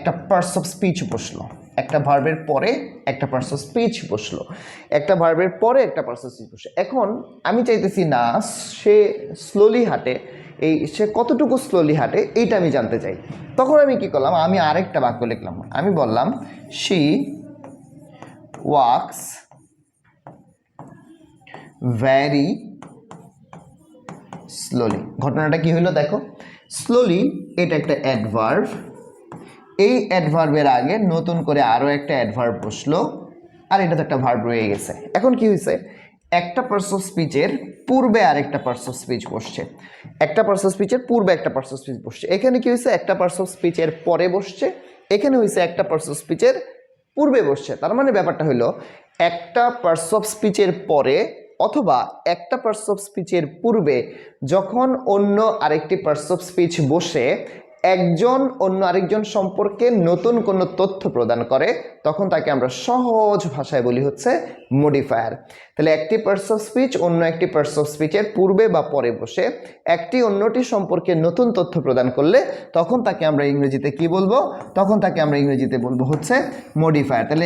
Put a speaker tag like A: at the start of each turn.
A: একটা parts of speech বসলো, একটা ভার্বের পরে একটা পার্টস অফ স্পিচ বসলো, একটা ভার্বের পরে একটা পার্টস অফ স্পিচ বসে। এখন আমি চাইতেছি না সে স্লোলি হাঁটে, সে কতটুকু স্লোলি হাঁটে এইটা আমি জানতে চাই। তখন আমি কি করলাম, আমি আরেকটা বাক্য লিখলাম, আমি বললাম শি ওয়াক্স ভ্যারি স্লোলি। ঘটনাটা কি হলো দেখো, স্লোলি এটা একটা অ্যাডভার্ব, এই অ্যাডভার্বের আগে নতুন করে আরও একটা অ্যাডভার্ব বসলো, আর এটা তো একটা ভার্ব রয়ে গেছে। এখন কি হয়েছে, একটা পার্টস অফ স্পিচের পূর্বে আরেকটা পার্টস অফ স্পিচ বসছে, একটা পার্টস অফ স্পিচের পূর্বে একটা পার্টস অফ স্পিচ বসছে। এখানে কি হয়েছে, একটা পার্টস অফ স্পিচের পরে বসছে, এখানে হয়েছে একটা পার্টস অফ স্পিচের পূর্বে বসছে। তার মানে ব্যাপারটা হলো একটা পার্টস অফ স্পিচের পরে অথবা একটা পার্টস অফ স্পিচের পূর্বে যখন অন্য আরেকটি পার্টস অফ স্পিচ বসে একজন অন্য আরেকজন সম্পর্কে নতুন কোনো তথ্য প্রদান করে, তখন তাকে আমরা সহজ ভাষায় বলি হচ্ছে মডিফায়ার। তাহলে একটি পার্টস অফ স্পিচ অন্য একটি পার্টস অফ স্পিচের পূর্বে বা পরে বসে একটি অন্যটি সম্পর্কে নতুন তথ্য প্রদান করলে তখন তাকে আমরা ইংরেজিতে কি বলবো, তখন তাকে আমরা ইংরেজিতে বলবো হচ্ছে মডিফায়ার। তাহলে